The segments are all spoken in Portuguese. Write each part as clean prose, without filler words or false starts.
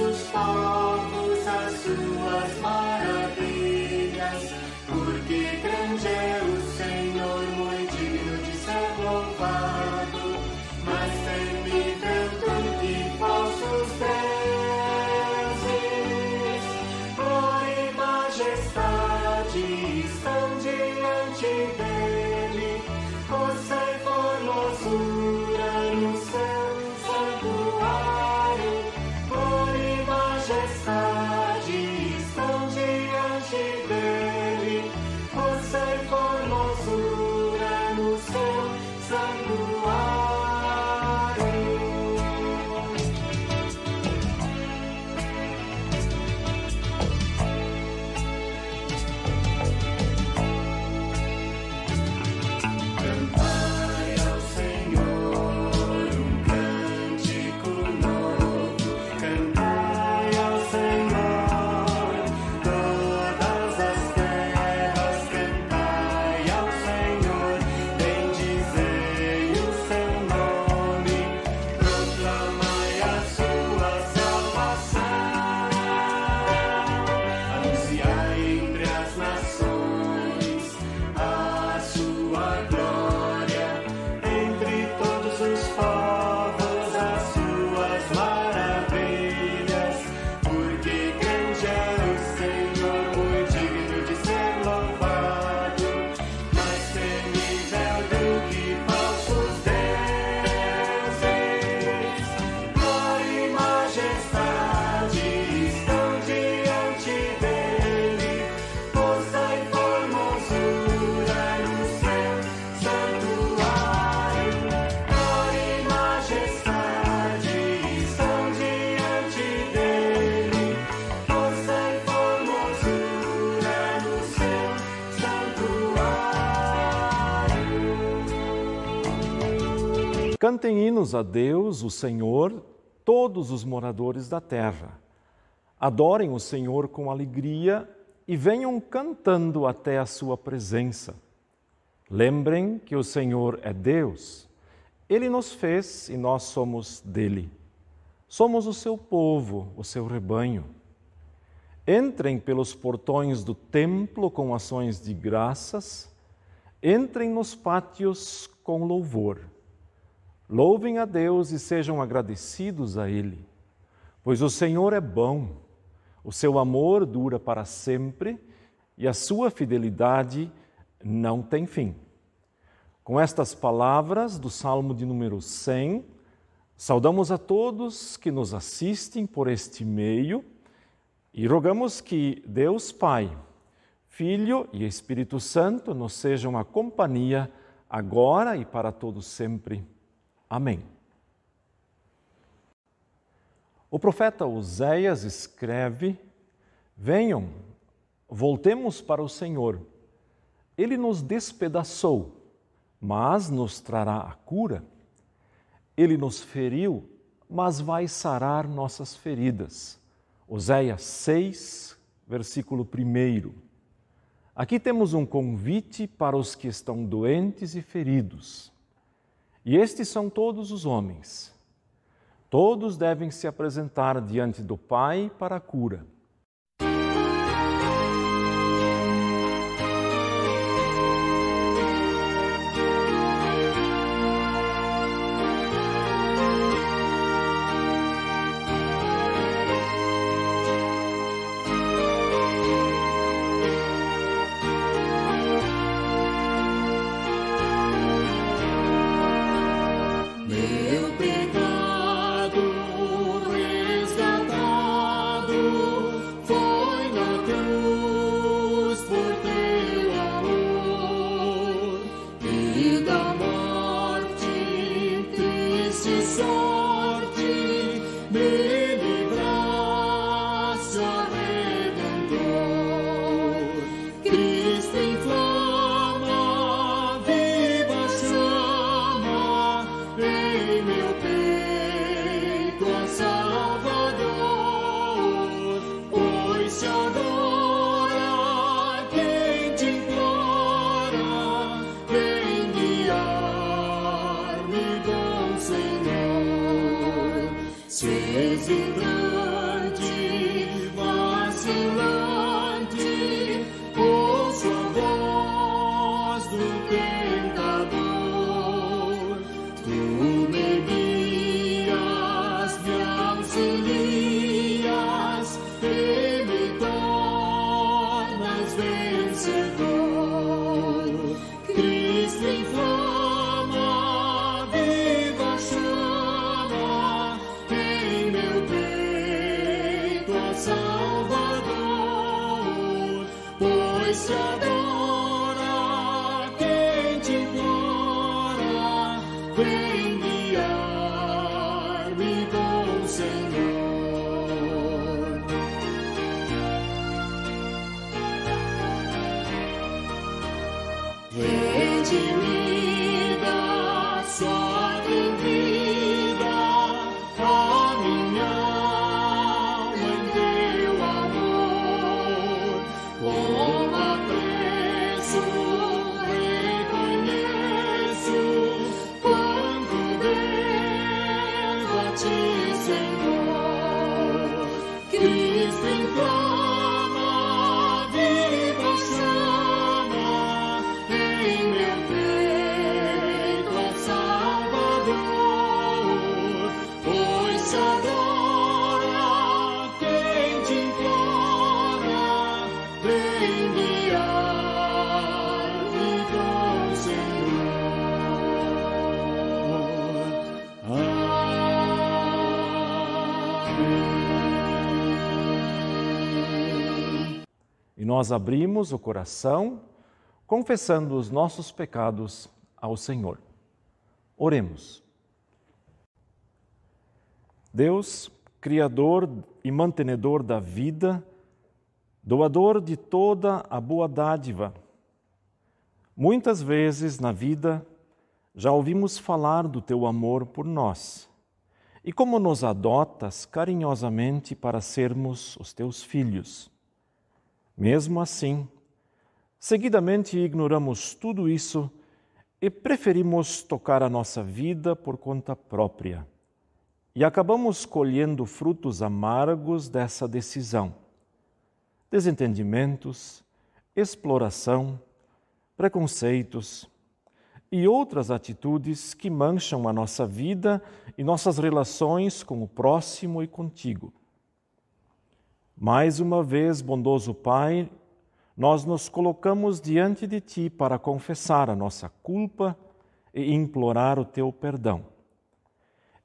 os povos as suas maravilhas, porque grande é o Senhor, muito digno de ser louvado, mas temível do que falsos deuses. Glória e majestade estão diante dele, força e formosura no seu santuário. Glória e majestade estão diante dele, força e formosura no seu santuário. Cantai ao Senhor um cântico novo, cantai ao Senhor todas as terras, cantai ao Senhor, bendizei o seu nome, proclamai a sua salvação, anunciai entre as nações a sua glória, entre todos os povos as suas maravilhas, porque grande é o Senhor, muito digno de ser louvado, mais temível do que falsos deuses. Glória e majestade estão diante dele, força e formosura no seu santuário. Glória e majestade estão diante dele, força e formosura no seu santuário. Cantem hinos a Deus, o Senhor, todos os moradores da terra. Adorem o Senhor com alegria e venham cantando até a sua presença. Lembrem que o Senhor é Deus. Ele nos fez e nós somos dele. Somos o seu povo, o seu rebanho. Entrem pelos portões do templo com ações de graças. Entrem nos pátios com louvor. Louvem a Deus e sejam agradecidos a Ele, pois o Senhor é bom, o seu amor dura para sempre e a sua fidelidade não tem fim. Com estas palavras do Salmo de número 100, saudamos a todos que nos assistem por este meio e rogamos que Deus Pai, Filho e Espírito Santo nos sejam a companhia agora e para todos sempre. Amém. O profeta Oséias escreve: venham, voltemos para o Senhor. Ele nos despedaçou, mas nos trará a cura. Ele nos feriu, mas vai sarar nossas feridas. Oséias 6, versículo 1. Aqui temos um convite para os que estão doentes e feridos. E estes são todos os homens. Todos devem se apresentar diante do Pai para a cura. Meu pecado resgatado vencedor. Cristo inflama, viva chama em meu peito a Salvador, pois se adora quem te implora, vem guiar-me, bom Senhor. Redimida, só tem vida a minha alma em teu amor. Com apreço reconheço quanto devo a ti, Senhor. Cristo inflama, viva chama em meu peito a Salvador, pois se adora quem te implora, vem guiar-me, bom Senhor. Amém. E nós abrimos o coração, confessando os nossos pecados ao Senhor. Oremos. Deus, Criador e mantenedor da vida, doador de toda a boa dádiva, muitas vezes na vida já ouvimos falar do teu amor por nós e como nos adotas carinhosamente para sermos os teus filhos. Mesmo assim, seguidamente ignoramos tudo isso e preferimos tocar a nossa vida por conta própria. E acabamos colhendo frutos amargos dessa decisão. Desentendimentos, exploração, preconceitos e outras atitudes que mancham a nossa vida e nossas relações com o próximo e contigo. Mais uma vez, bondoso Pai, nós nos colocamos diante de Ti para confessar a nossa culpa e implorar o Teu perdão.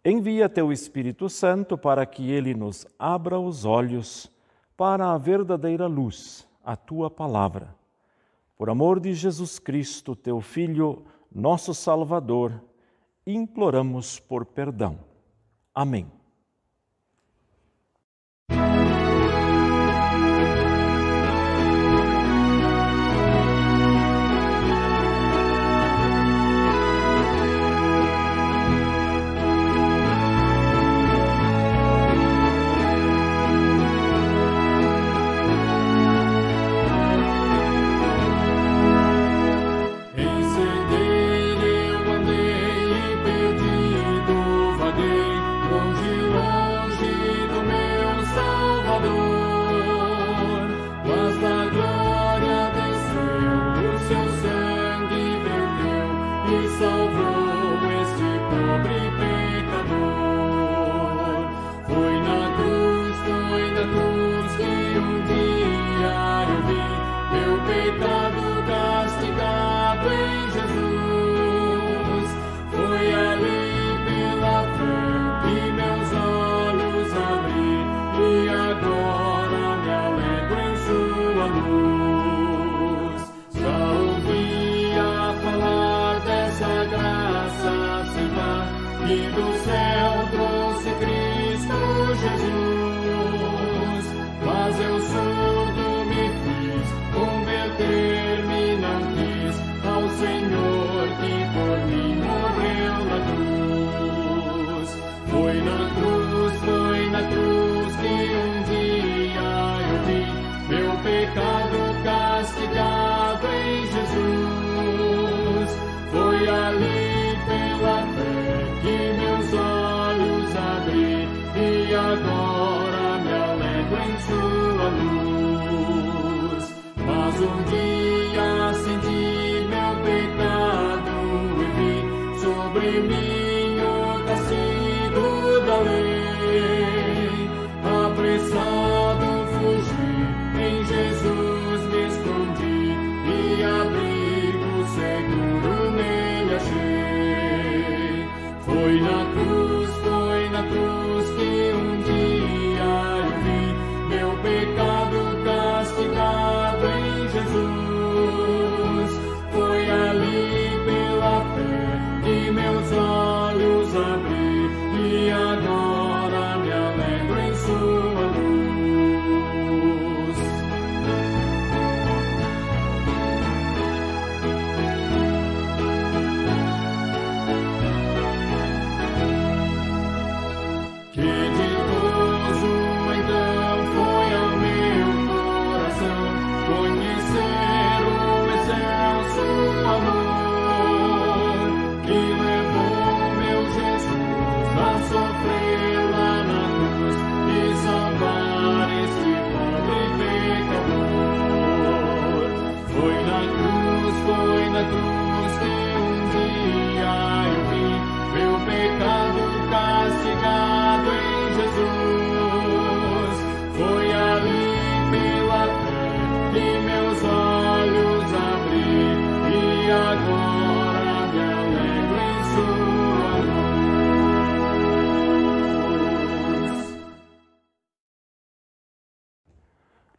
Envia Teu Espírito Santo para que Ele nos abra os olhos para a verdadeira luz, a Tua Palavra. Por amor de Jesus Cristo, Teu Filho, nosso Salvador, imploramos por perdão. Amém.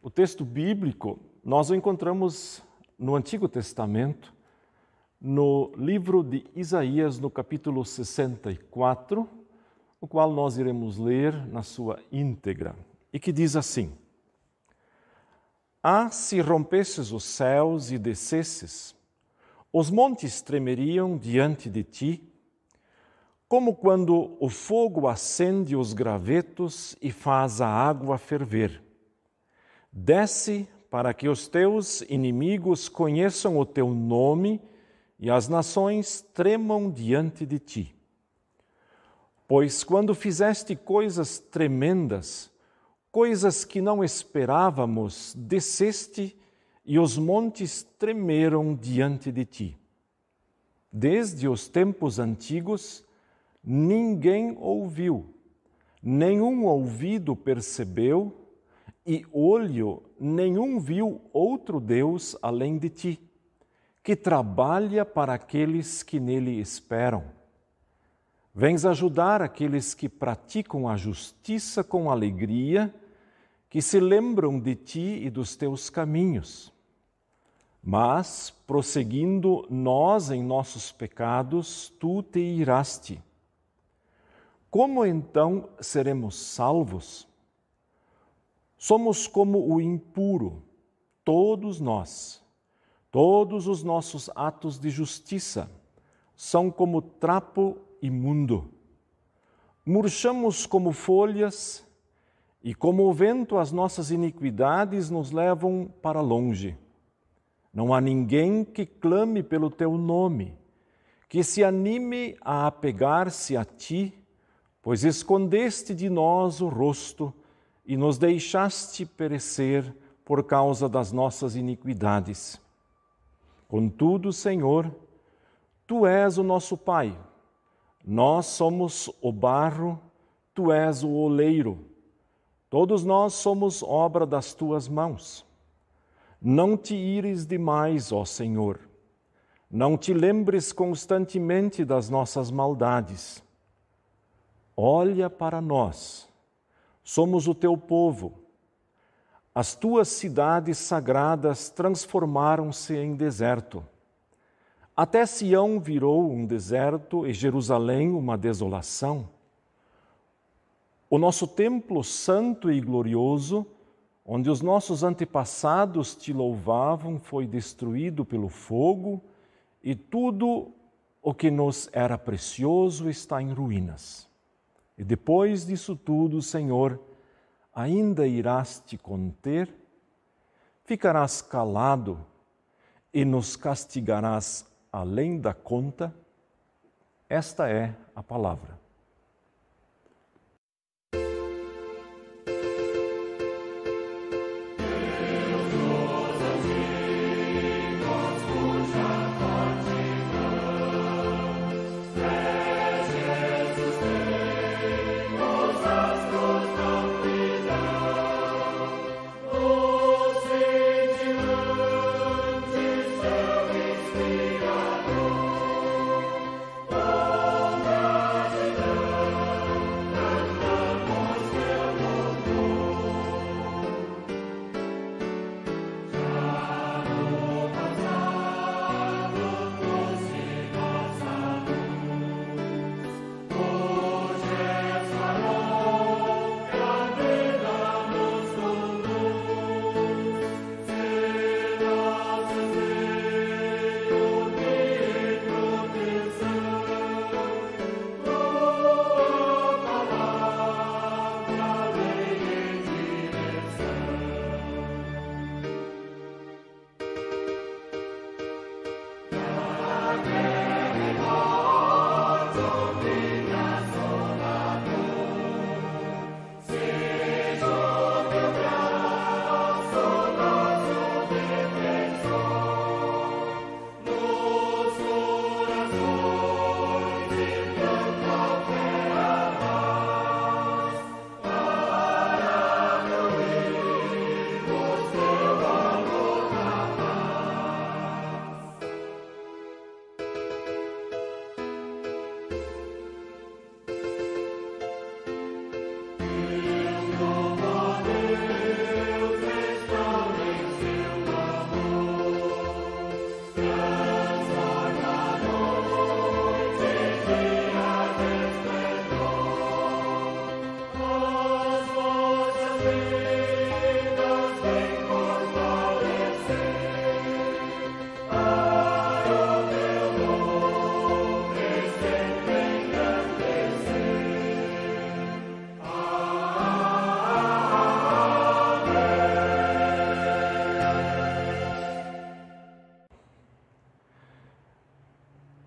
O texto bíblico nós o encontramos no Antigo Testamento, no livro de Isaías, no capítulo 64, o qual nós iremos ler na sua íntegra, e que diz assim: Ah, se rompesses os céus e descesses, os montes tremeriam diante de ti, como quando o fogo acende os gravetos e faz a água ferver. Desce para que os teus inimigos conheçam o teu nome e as nações tremam diante de ti. Pois quando fizeste coisas tremendas, coisas que não esperávamos, desceste e os montes tremeram diante de ti. Desde os tempos antigos, ninguém ouviu, nenhum ouvido percebeu, e olho nenhum viu outro Deus além de ti, que trabalha para aqueles que nele esperam. Vens ajudar aqueles que praticam a justiça com alegria, que se lembram de ti e dos teus caminhos. Mas, prosseguindo nós em nossos pecados, tu te iraste. Como então seremos salvos? Somos como o impuro, todos nós. Todos os nossos atos de justiça são como trapo imundo. Murchamos como folhas e como o vento as nossas iniquidades nos levam para longe. Não há ninguém que clame pelo teu nome, que se anime a apegar-se a ti, pois escondeste de nós o rosto e nos deixaste perecer por causa das nossas iniquidades. Contudo, Senhor, Tu és o nosso Pai, nós somos o barro, Tu és o oleiro, todos nós somos obra das Tuas mãos. Não te ires demais, ó Senhor, não te lembres constantemente das nossas maldades. Olha para nós, somos o Teu povo. As Tuas cidades sagradas transformaram-se em deserto. Até Sião virou um deserto e Jerusalém uma desolação. O nosso templo santo e glorioso, onde os nossos antepassados te louvavam, foi destruído pelo fogo e tudo o que nos era precioso está em ruínas. E depois disso tudo, Senhor, ainda irás te conter? Ficarás calado e nos castigarás além da conta? Esta é a palavra.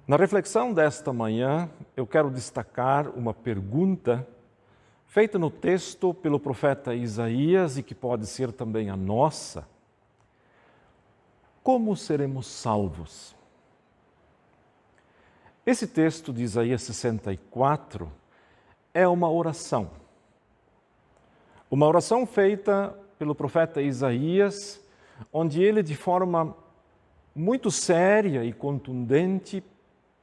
Na reflexão desta manhã, eu quero destacar uma pergunta feita no texto pelo profeta Isaías e que pode ser também a nossa. Como seremos salvos? Esse texto de Isaías 64 é uma oração. Uma oração feita pelo profeta Isaías, onde ele, de forma muito séria e contundente,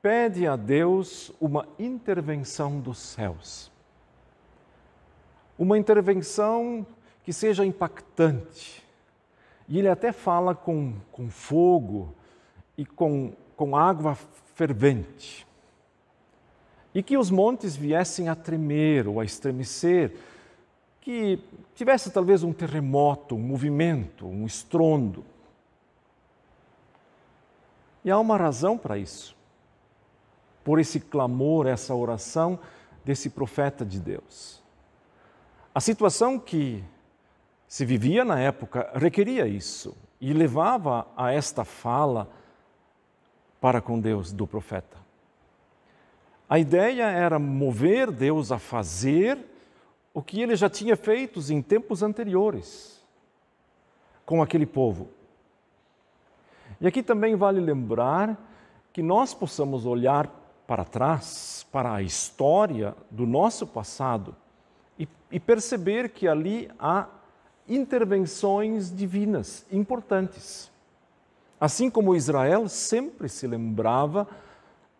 pede a Deus uma intervenção dos céus. Uma intervenção que seja impactante. E ele até fala com fogo e com água fervente. E que os montes viessem a tremer ou a estremecer, que tivesse talvez um terremoto, um movimento, um estrondo. E há uma razão para isso. Por esse clamor, essa oração desse profeta de Deus. A situação que se vivia na época requeria isso e levava a esta fala para com Deus do profeta. A ideia era mover Deus a fazer o que ele já tinha feito em tempos anteriores com aquele povo. E aqui também vale lembrar que nós possamos olhar para trás, para a história do nosso passado e perceber que ali há intervenções divinas importantes. Assim como Israel sempre se lembrava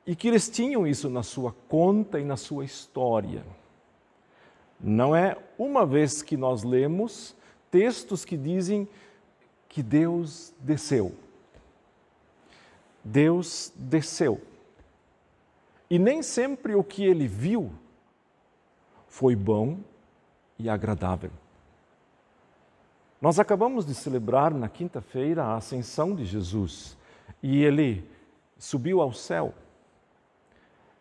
e que eles tinham isso na sua conta e na sua história. Não é uma vez que nós lemos textos que dizem que Deus desceu. Deus desceu. E nem sempre o que ele viu foi bom e agradável. Nós acabamos de celebrar na quinta-feira a ascensão de Jesus e ele subiu ao céu.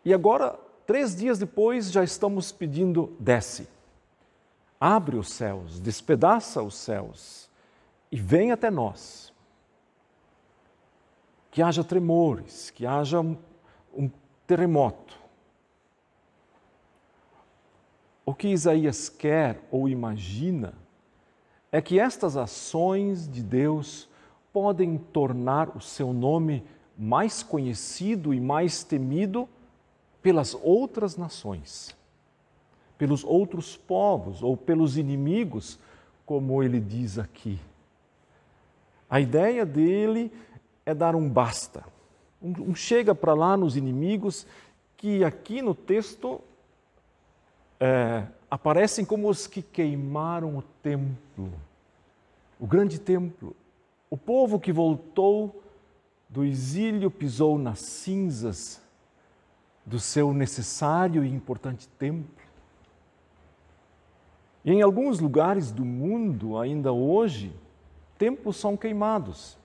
E agora, 3 dias depois, já estamos pedindo: desce, abre os céus, despedaça os céus e vem até nós. Que haja tremores, que haja um terremoto. O que Isaías quer ou imagina é que estas ações de Deus podem tornar o seu nome mais conhecido e mais temido pelas outras nações, pelos outros povos ou pelos inimigos, como ele diz aqui. A ideia dele é dar um basta. Chega para lá nos inimigos que aqui no texto aparecem como os que queimaram o templo, o grande templo. O povo que voltou do exílio pisou nas cinzas do seu necessário e importante templo. E em alguns lugares do mundo, ainda hoje, templos são queimados,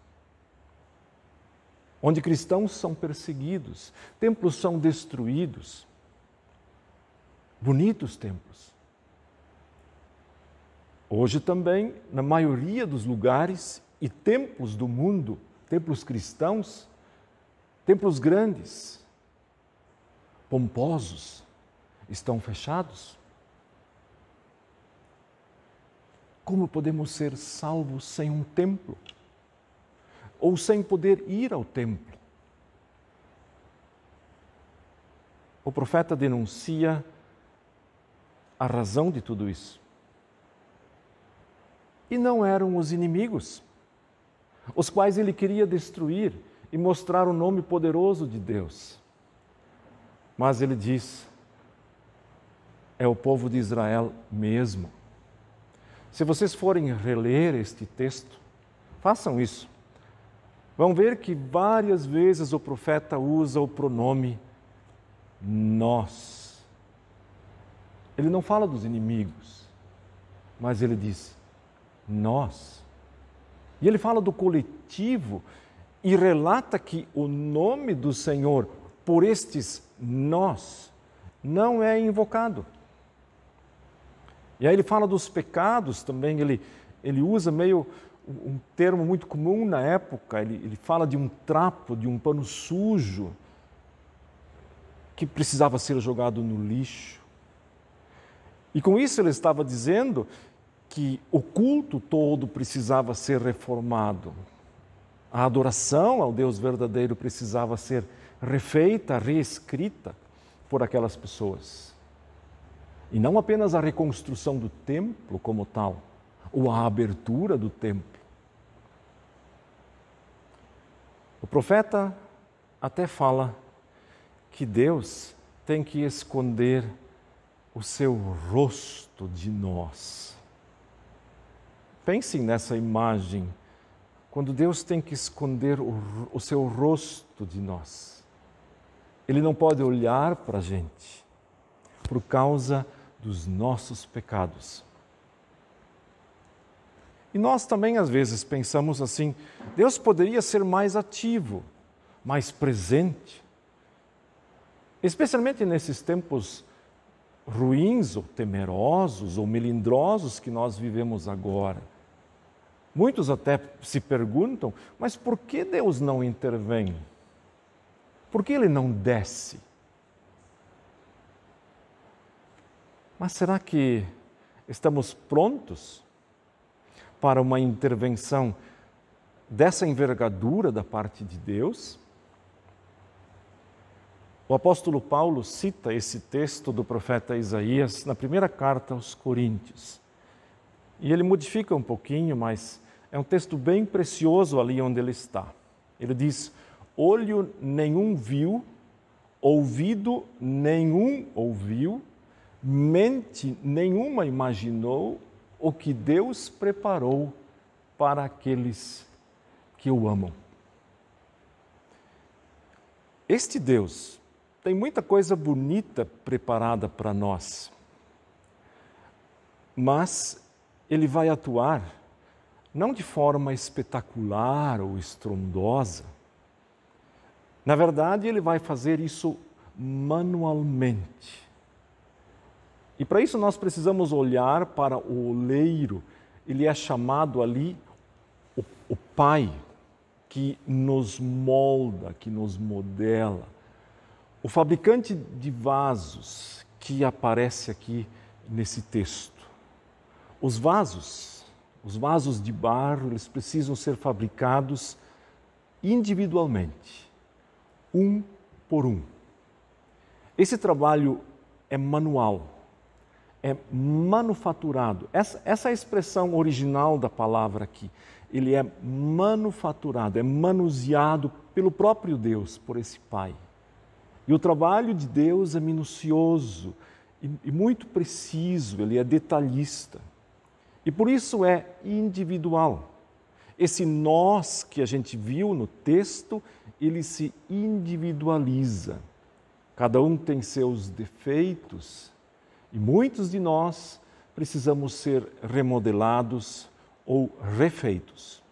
onde cristãos são perseguidos, templos são destruídos. Bonitos templos. Hoje também, na maioria dos lugares e templos do mundo, templos cristãos, templos grandes, pomposos, estão fechados. Como podemos ser salvos sem um templo? Ou sem poder ir ao templo? O profeta denuncia a razão de tudo isso. E não eram os inimigos, os quais ele queria destruir e mostrar o nome poderoso de Deus. Mas ele diz, é o povo de Israel mesmo. Se vocês forem reler este texto, façam isso. Vão ver que várias vezes o profeta usa o pronome nós. Ele não fala dos inimigos, mas ele diz nós. E ele fala do coletivo e relata que o nome do Senhor por estes nós não é invocado. E aí ele fala dos pecados também, ele usa meio um termo muito comum na época, ele fala de um trapo, de um pano sujo, que precisava ser jogado no lixo. E com isso ele estava dizendo que o culto todo precisava ser reformado. A adoração ao Deus verdadeiro precisava ser refeita, reescrita por aquelas pessoas. E não apenas a reconstrução do templo como tal, ou a abertura do templo. O profeta até fala que Deus tem que esconder o seu rosto de nós. Pensem nessa imagem, quando Deus tem que esconder o seu rosto de nós. Ele não pode olhar para a gente por causa dos nossos pecados. E nós também, às vezes, pensamos assim, Deus poderia ser mais ativo, mais presente. Especialmente nesses tempos ruins, ou temerosos, ou melindrosos que nós vivemos agora. Muitos até se perguntam, mas por que Deus não intervém? Por que Ele não desce? Mas será que estamos prontos para uma intervenção dessa envergadura da parte de Deus? O apóstolo Paulo cita esse texto do profeta Isaías na primeira carta aos Coríntios. E ele modifica um pouquinho, mas é um texto bem precioso ali onde ele está. Ele diz: olho nenhum viu, ouvido nenhum ouviu, mente nenhuma imaginou o que Deus preparou para aqueles que o amam. Este Deus tem muita coisa bonita preparada para nós, mas Ele vai atuar não de forma espetacular ou estrondosa. Na verdade, Ele vai fazer isso manualmente. E para isso nós precisamos olhar para o oleiro. Ele é chamado ali o Pai, que nos molda, que nos modela. O fabricante de vasos que aparece aqui nesse texto. Os vasos de barro, eles precisam ser fabricados individualmente, um por um. Esse trabalho é manual, é manufaturado. Essa é a expressão original da palavra aqui. Ele é manufaturado, é manuseado pelo próprio Deus, por esse Pai. E o trabalho de Deus é minucioso e muito preciso, ele é detalhista. E por isso é individual. Esse nós que a gente viu no texto, ele se individualiza. Cada um tem seus defeitos e muitos de nós precisamos ser remodelados ou refeitos.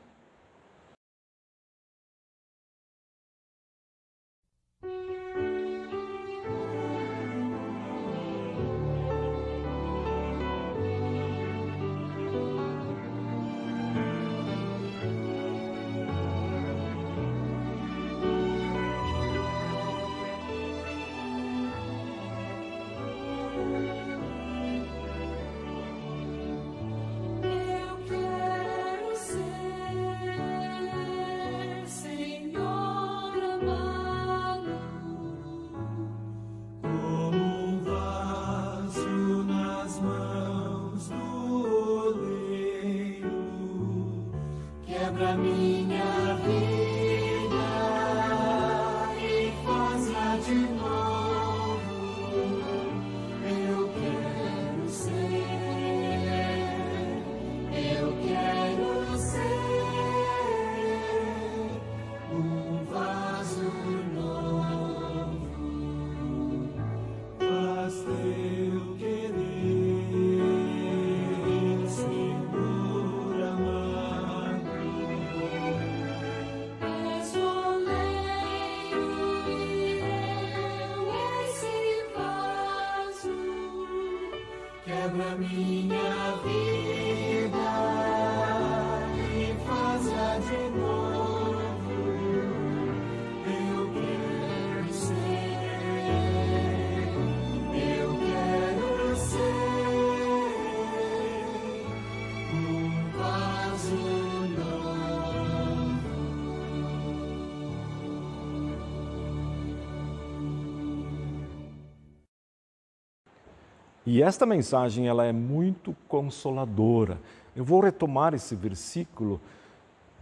E esta mensagem ela é muito consoladora. Eu vou retomar esse versículo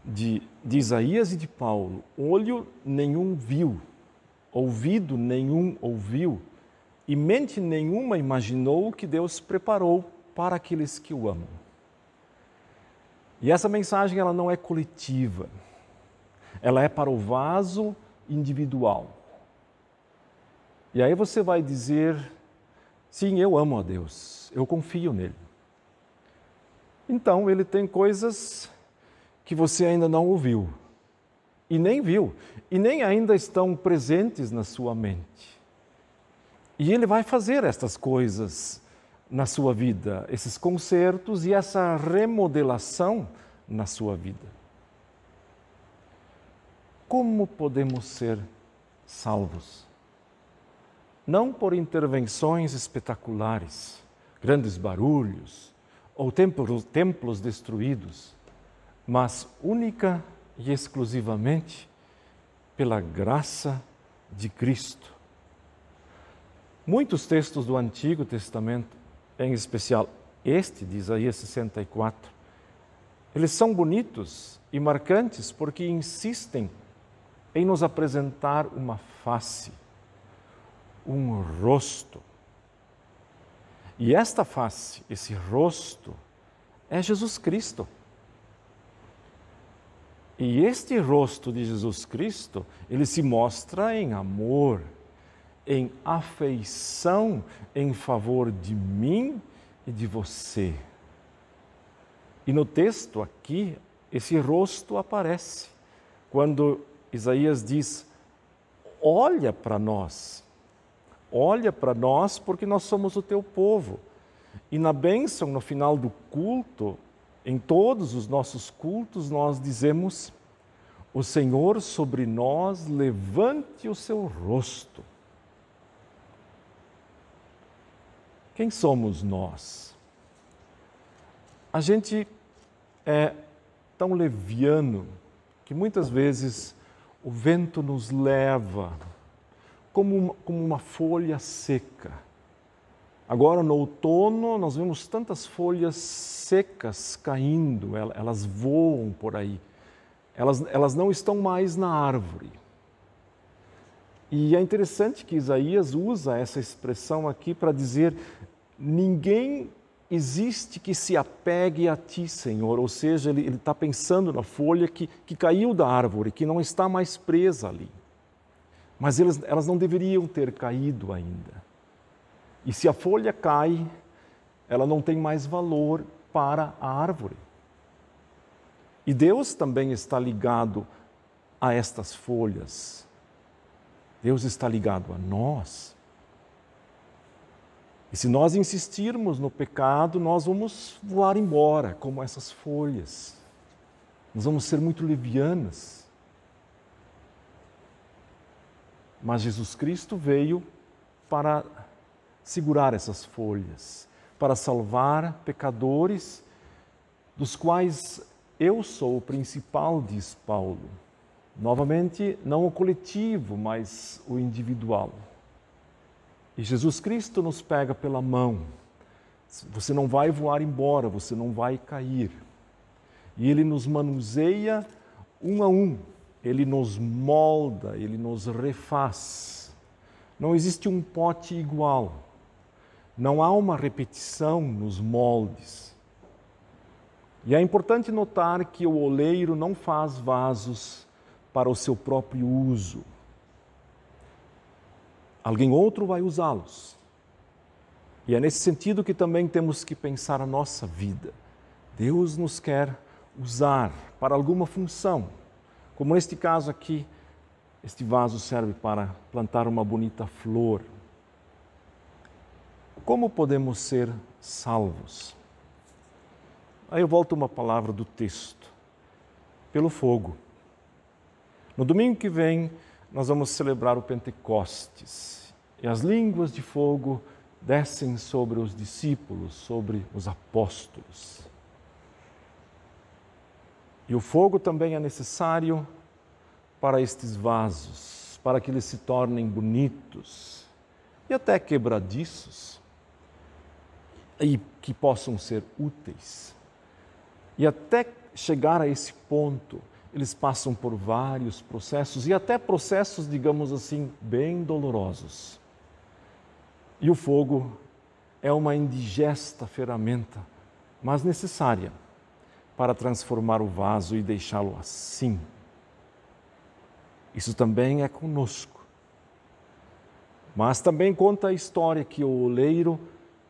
de Isaías e de Paulo. Olho nenhum viu, ouvido nenhum ouviu, e mente nenhuma imaginou o que Deus preparou para aqueles que o amam. E essa mensagem ela não é coletiva, ela é para o vaso individual. E aí você vai dizer, sim, eu amo a Deus, eu confio nele. Então, ele tem coisas que você ainda não ouviu, e nem viu, e nem ainda estão presentes na sua mente. E ele vai fazer estas coisas na sua vida, esses concertos e essa remodelação na sua vida. Como podemos ser salvos? Não por intervenções espetaculares, grandes barulhos ou templos destruídos, mas única e exclusivamente pela graça de Cristo. Muitos textos do Antigo Testamento, em especial este de Isaías 64, eles são bonitos e marcantes porque insistem em nos apresentar uma face, um rosto. E esta face, esse rosto, é Jesus Cristo. E este rosto de Jesus Cristo, ele se mostra em amor, em afeição em favor de mim e de você. E no texto aqui, esse rosto aparece. Quando Isaías diz, olha para nós porque nós somos o teu povo. E na bênção, no final do culto, em todos os nossos cultos, nós dizemos, o Senhor sobre nós levante o seu rosto. Quem somos nós? A gente é tão leviano que muitas vezes o vento nos leva como uma folha seca. Agora, no outono, nós vemos tantas folhas secas caindo, elas voam por aí. Elas não estão mais na árvore. E é interessante que Isaías usa essa expressão aqui para dizer, ninguém existe que se apegue a ti, Senhor. Ou seja, ele está pensando na folha que caiu da árvore, que não está mais presa ali. Mas elas não deveriam ter caído ainda. E se a folha cai, ela não tem mais valor para a árvore. E Deus também está ligado a estas folhas. Deus está ligado a nós. E se nós insistirmos no pecado, nós vamos voar embora, como essas folhas. Nós vamos ser muito levianas. Mas Jesus Cristo veio para segurar essas folhas, para salvar pecadores, dos quais eu sou o principal, diz Paulo. Novamente, não o coletivo, mas o individual. E Jesus Cristo nos pega pela mão. Você não vai voar embora, você não vai cair. E Ele nos manuseia um a um. Ele nos molda, Ele nos refaz. Não existe um pote igual. Não há uma repetição nos moldes. E é importante notar que o oleiro não faz vasos para o seu próprio uso. Alguém outro vai usá-los. E é nesse sentido que também temos que pensar a nossa vida. Deus nos quer usar para alguma função. Como neste caso aqui, este vaso serve para plantar uma bonita flor. Como podemos ser salvos? Aí eu volto uma palavra do texto. Pelo fogo. No domingo que vem, nós vamos celebrar o Pentecostes. E as línguas de fogo descem sobre os discípulos, sobre os apóstolos. E o fogo também é necessário para estes vasos, para que eles se tornem bonitos e até quebradiços. e que possam ser úteis. E até chegar a esse ponto, eles passam por vários processos e até processos, digamos assim, bem dolorosos. E o fogo é uma indigesta ferramenta, mas necessária para transformar o vaso e deixá-lo assim. Isso também é conosco. Mas também conta a história que o oleiro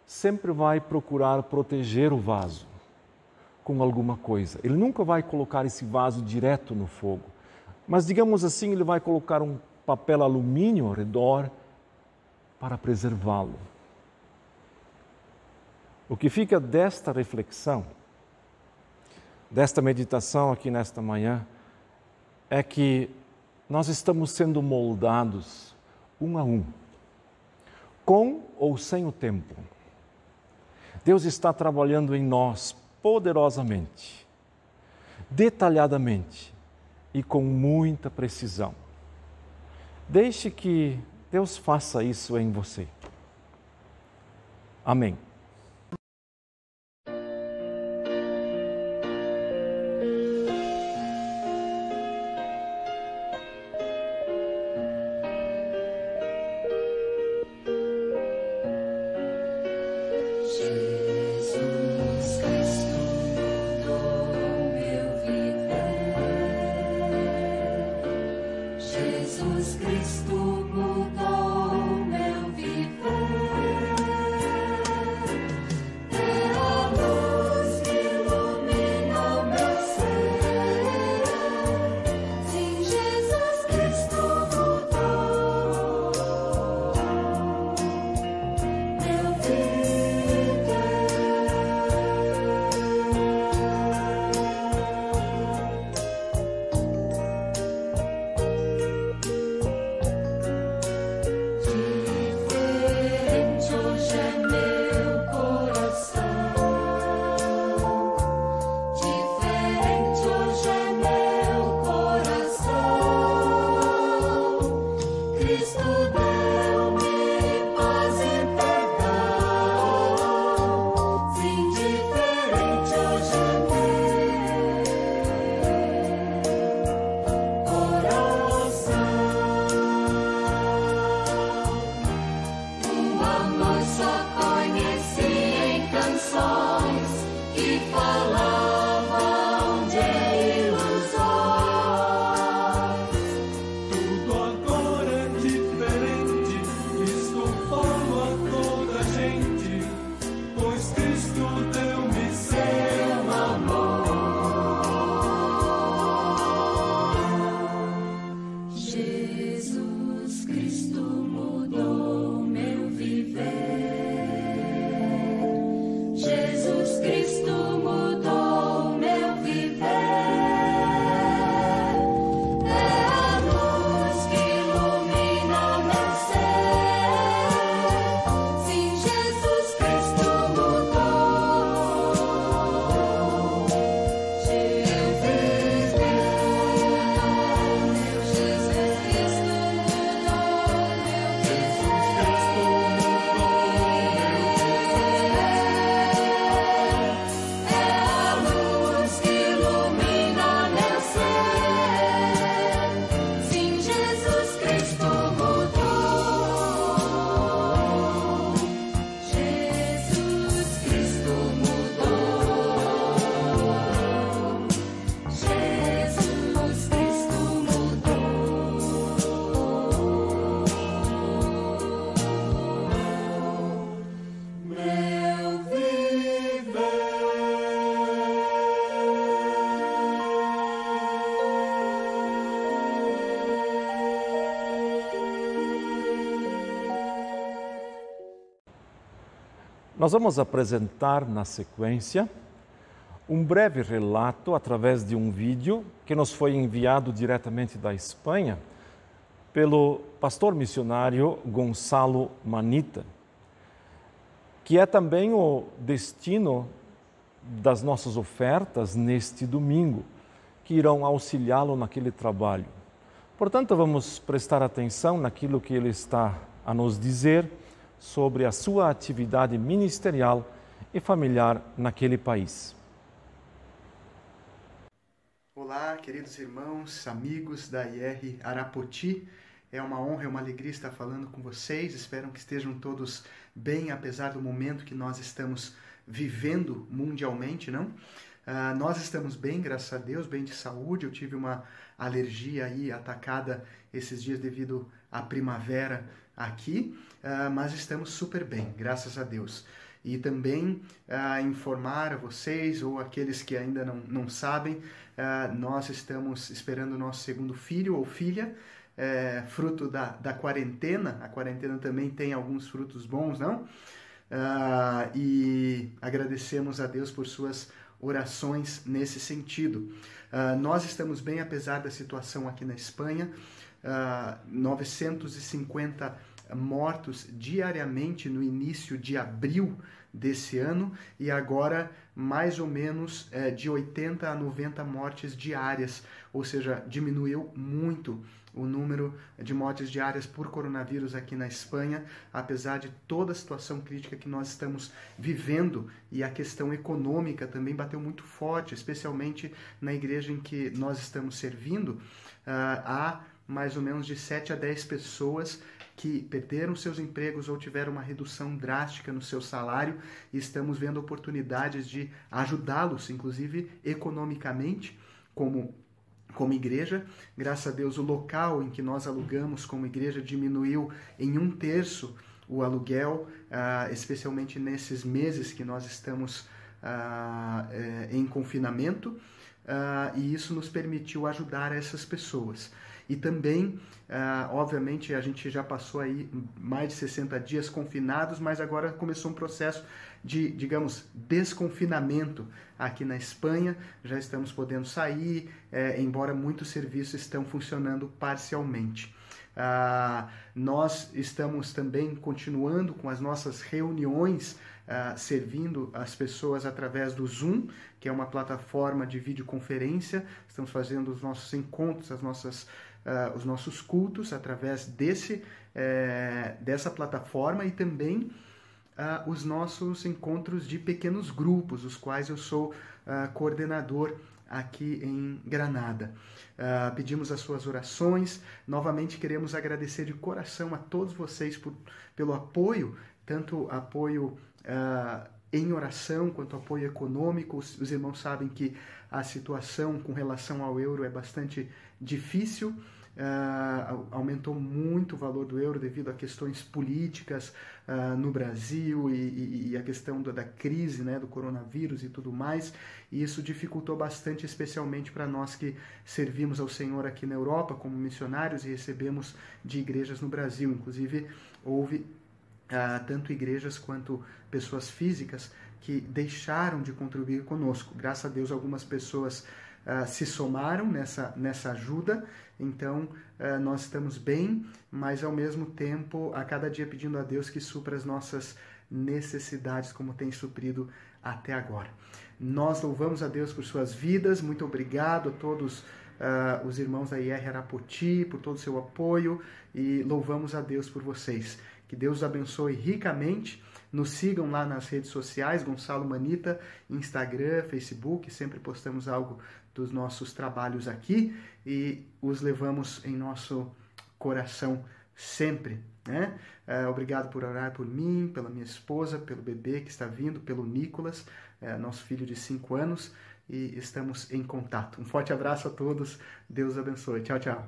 sempre vai procurar proteger o vaso com alguma coisa. Ele nunca vai colocar esse vaso direto no fogo, mas, digamos assim, ele vai colocar um papel alumínio ao redor para preservá-lo. O que fica desta reflexão, desta meditação aqui nesta manhã, é que nós estamos sendo moldados um a um, com ou sem o tempo. Deus está trabalhando em nós poderosamente, detalhadamente e com muita precisão. Deixe que Deus faça isso em você. Amém. Jesus Cristo mudou meu viver. É a luz que ilumina o meu ser. Sim, Jesus Cristo mudou meu viver. Diferente hoje é meu coração. Diferente hoje é meu coração. Cristo deu-me paz e perdão. Sim, diferente hoje é meu coração. O amor só conheci em canções que falavam de ilusões. Tudo agora é diferente, Cristo fala a toda a gente, pois Cristo deu-me seu amor. Jesus Cristo mudou meu viver. Jesus Cristo mudou meu viver. É a luz que ilumina meu ser. Sim, Jesus Cristo mudou. Jesus Cristo mudou meu Jesus Cristo mudou meu Jesus Cristo é a luz que ilumina meu ser. Sim, Jesus Cristo mudou. Jesus Cristo mudou. Jesus Cristo mudou meu viver. Nós vamos apresentar na sequência um breve relato através de um vídeo que nos foi enviado diretamente da Espanha pelo pastor missionário Gonçalo Manita, que é também o destino das nossas ofertas neste domingo, que irão auxiliá-lo naquele trabalho. Portanto, vamos prestar atenção naquilo que ele está a nos dizer sobre a sua atividade ministerial e familiar naquele país. Olá, queridos irmãos, amigos da IR Arapoti. É uma honra e uma alegria estar falando com vocês. Espero que estejam todos bem, apesar do momento que nós estamos vivendo mundialmente, não? Nós estamos bem, graças a Deus, bem de saúde. Eu tive uma alergia aí atacada esses dias devido à primavera aqui, mas estamos super bem, graças a Deus. E também informar a vocês, ou aqueles que ainda não sabem, nós estamos esperando o nosso segundo filho ou filha, fruto da quarentena. A quarentena também tem alguns frutos bons, não? E agradecemos a Deus por suas orações nesse sentido. Nós estamos bem, apesar da situação aqui na Espanha. 950 mortos diariamente no início de abril desse ano, e agora mais ou menos de 80 a 90 mortes diárias, ou seja, diminuiu muito o número de mortes diárias por coronavírus aqui na Espanha, apesar de toda a situação crítica que nós estamos vivendo, e a questão econômica também bateu muito forte, especialmente na igreja em que nós estamos servindo. Há mais ou menos de 7 a 10 pessoas que perderam seus empregos ou tiveram uma redução drástica no seu salário, e estamos vendo oportunidades de ajudá-los, inclusive economicamente, como igreja. Graças a Deus, o local em que nós alugamos como igreja diminuiu em 1/3 o aluguel, especialmente nesses meses que nós estamos em confinamento, e isso nos permitiu ajudar essas pessoas. E também, obviamente, a gente já passou aí mais de 60 dias confinados, mas agora começou um processo de, digamos, desconfinamento aqui na Espanha. Já estamos podendo sair, embora muitos serviços estão funcionando parcialmente. Nós estamos também continuando com as nossas reuniões, servindo as pessoas através do Zoom, que é uma plataforma de videoconferência. Estamos fazendo os nossos encontros, os nossos cultos através dessa plataforma, e também os nossos encontros de pequenos grupos, os quais eu sou coordenador aqui em Granada. Pedimos as suas orações. Novamente queremos agradecer de coração a todos vocês pelo apoio, tanto apoio em oração quanto apoio econômico. Os irmãos sabem que a situação com relação ao euro é bastante difícil. Aumentou muito o valor do euro devido a questões políticas no Brasil, e a questão da crise, né, do coronavírus e tudo mais, e isso dificultou bastante, especialmente para nós que servimos ao Senhor aqui na Europa como missionários e recebemos de igrejas no Brasil. Inclusive, houve tanto igrejas quanto pessoas físicas que deixaram de contribuir conosco. Graças a Deus, algumas pessoas se somaram nessa ajuda. Então, nós estamos bem, mas ao mesmo tempo, a cada dia pedindo a Deus que supra as nossas necessidades, como tem suprido até agora. Nós louvamos a Deus por suas vidas. Muito obrigado a todos os irmãos da IR Arapoti por todo o seu apoio, e louvamos a Deus por vocês. Que Deus os abençoe ricamente. Nos sigam lá nas redes sociais, Gonçalo Manita, Instagram, Facebook, sempre postamos algo dos nossos trabalhos aqui, e os levamos em nosso coração sempre, né? Obrigado por orar por mim, pela minha esposa, pelo bebê que está vindo, pelo Nicolas, nosso filho de 5 anos, e estamos em contato. Um forte abraço a todos, Deus abençoe. Tchau, tchau.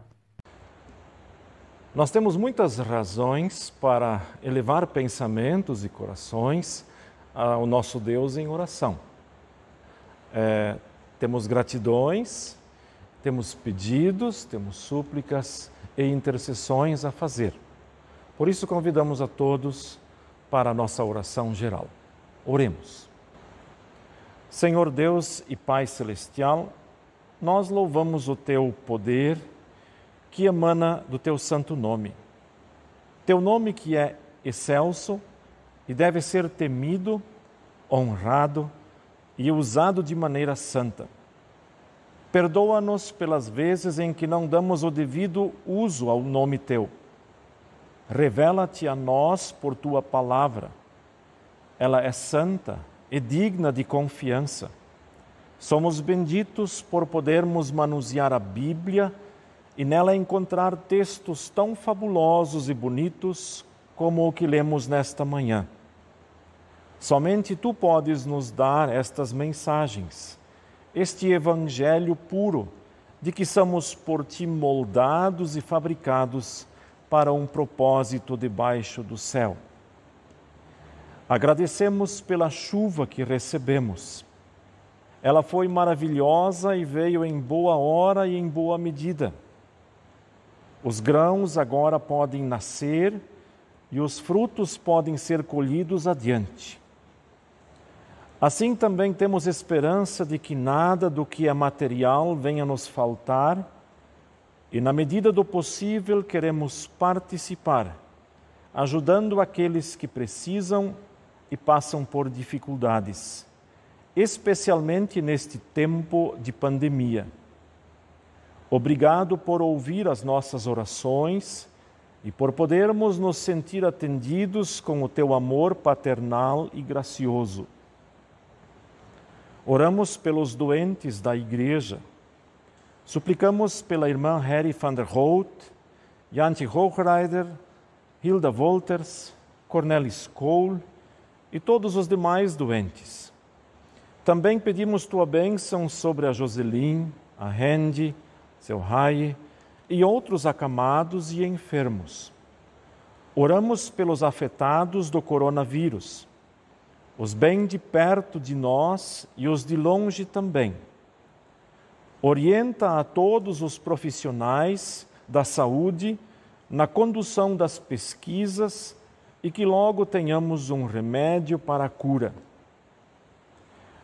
Nós temos muitas razões para elevar pensamentos e corações ao nosso Deus em oração. Temos gratidões, temos pedidos, temos súplicas e intercessões a fazer. Por isso convidamos a todos para a nossa oração geral. Oremos. Senhor Deus e Pai Celestial, nós louvamos o Teu poder que emana do Teu santo nome. Teu nome que é excelso e deve ser temido, honrado e usado de maneira santa. Perdoa-nos pelas vezes em que não damos o devido uso ao nome Teu. Revela-te a nós por Tua palavra. Ela é santa, e digna de confiança. Somos benditos por podermos manusear a Bíblia e nela encontrar textos tão fabulosos e bonitos como o que lemos nesta manhã. Somente Tu podes nos dar estas mensagens, este Evangelho puro, de que somos por Ti moldados e fabricados para um propósito debaixo do céu. Agradecemos pela chuva que recebemos. Ela foi maravilhosa e veio em boa hora e em boa medida. Os grãos agora podem nascer e os frutos podem ser colhidos adiante. Assim também temos esperança de que nada do que é material venha nos faltar e, na medida do possível, queremos participar, ajudando aqueles que precisam e passam por dificuldades, especialmente neste tempo de pandemia. Obrigado por ouvir as nossas orações e por podermos nos sentir atendidos com o Teu amor paternal e gracioso. Oramos pelos doentes da Igreja. Suplicamos pela irmã Harry van der Hout, Jantje Hochreiter, Hilda Wolters, Cornelis Kohl e todos os demais doentes. Também pedimos Tua bênção sobre a Joselin, a Randy, seu Rai e outros acamados e enfermos. Oramos pelos afetados do coronavírus, os bem de perto de nós e os de longe também. Orienta a todos os profissionais da saúde na condução das pesquisas e que logo tenhamos um remédio para a cura.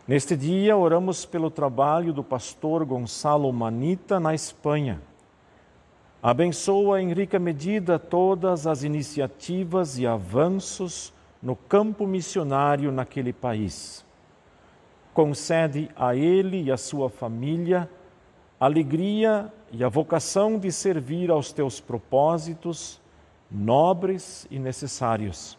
Neste dia, oramos pelo trabalho do pastor Gonçalo Manita na Espanha. Abençoa em rica medida todas as iniciativas e avanços no campo missionário naquele país. Concede a ele e à sua família alegria e a vocação de servir aos Teus propósitos, nobres e necessários.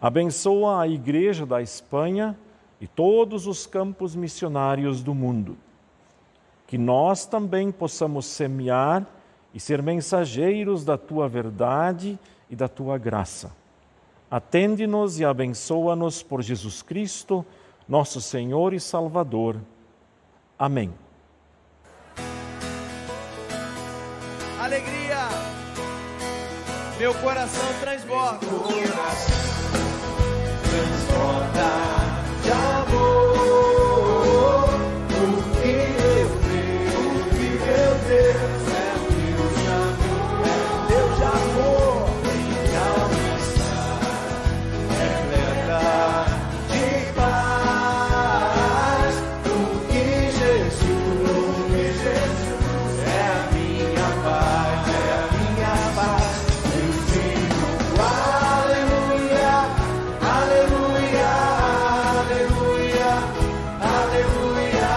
Abençoa a Igreja da Espanha e todos os campos missionários do mundo. Que nós também possamos semear e ser mensageiros da Tua verdade e da Tua graça. Atende-nos e abençoa-nos por Jesus Cristo, nosso Senhor e Salvador. Amém. Alegria! Meu coração transborda. Transborda de amor, porque meu Deus é um Deus de amor, é um Deus de amor. Minha alma está repleta de paz, porque Jesus é a minha paz, é a minha paz. Eu digo aleluia, aleluia, aleluia, aleluia,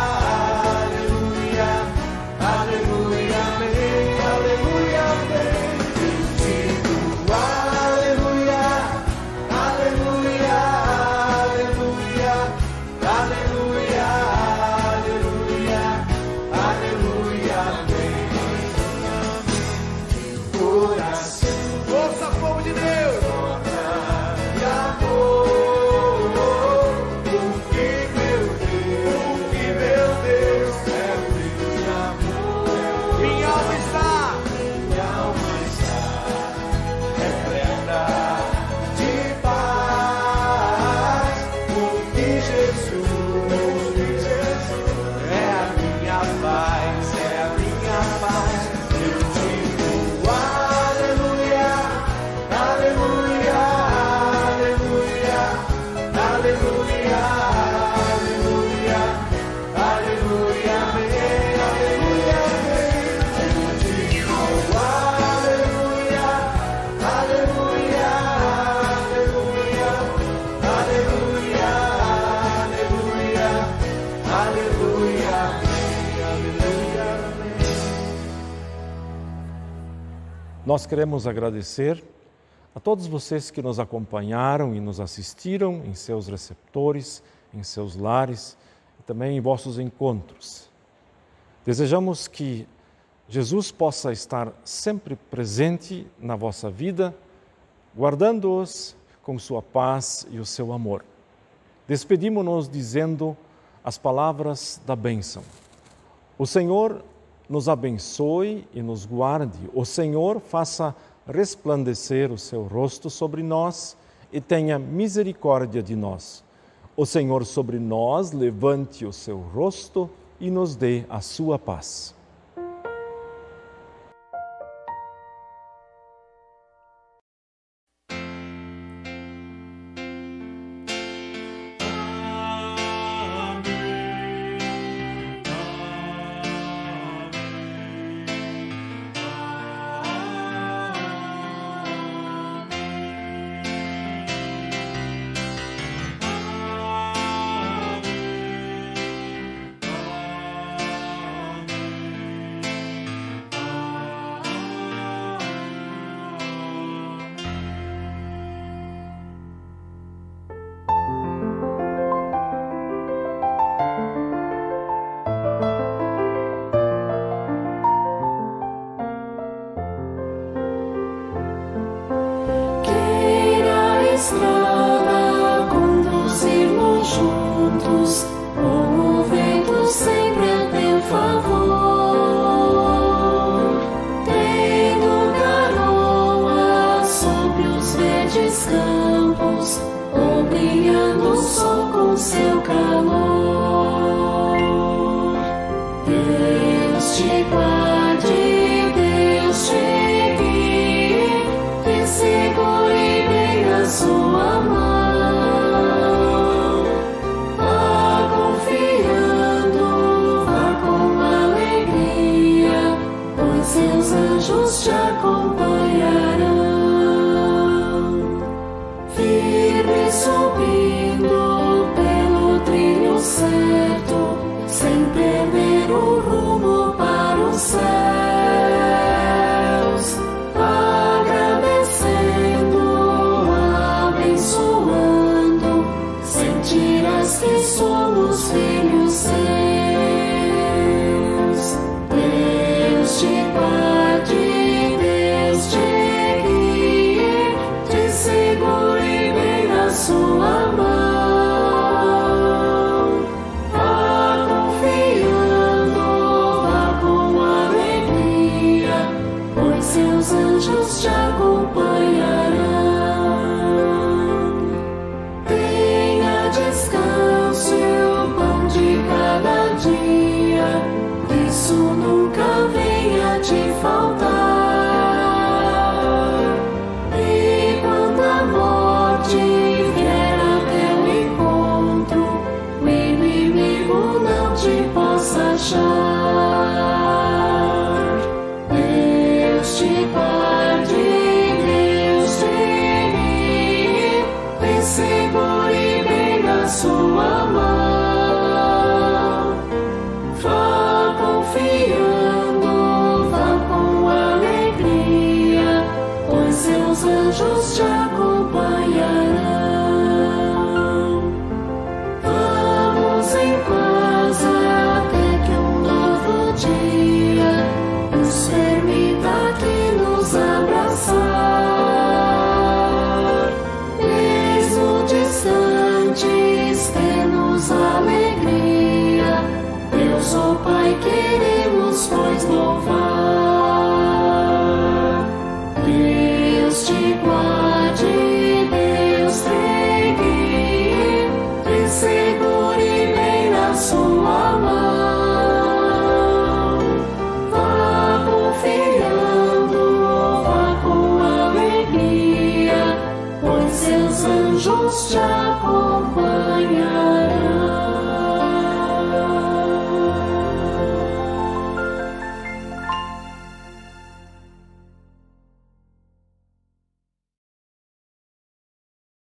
aleluia, aleluia, amém, aleluia, amém. Eu digo aleluia, aleluia, aleluia, aleluia, aleluia, aleluia, amém. Coração Força, povo de Deus! de amor, porque meu Deus é um Deus de amor. Minha alma está Minha alma está repleta de paz, porque Jesus é a minha paz, é a minha paz. Eu digo aleluia, aleluia, aleluia, aleluia, aleluia, aleluia, amém, aleluia, amém. Eu digo aleluia, aleluia, aleluia, aleluia, aleluia, aleluia, amém. Nós queremos agradecer a todos vocês que nos acompanharam e nos assistiram em seus receptores, em seus lares e também em vossos encontros. Desejamos que Jesus possa estar sempre presente na vossa vida, guardando-os com sua paz e o seu amor. Despedimo-nos dizendo as palavras da bênção. O Senhor nos abençoe e nos guarde. O Senhor faça resplandecer o seu rosto sobre nós e tenha misericórdia de nós. O Senhor sobre nós levante o seu rosto e nos dê a sua paz. Estrada, conduzirmos juntos, com o vento sempre a teu favor. Tendo garoa sobre os verdes campos, ou brilhando o sol com seu calor. Deus te guarde, Deus te guie, te segure bem na sua mão. Vá confiando, vá com alegria, pois seus anjos te acompanharão. Firme subindo pelo trilho certo, sem perder o rumo para os céus. Agradecendo, abençoando, sentirás que somos filhos seus. Deus te guarde, Deus te guie, te segure bem na sua mão. Vá confiando, vá com alegria, pois seus anjos te acompanharão. Tenha descanso e o pão de cada dia, isso nunca venha te faltar.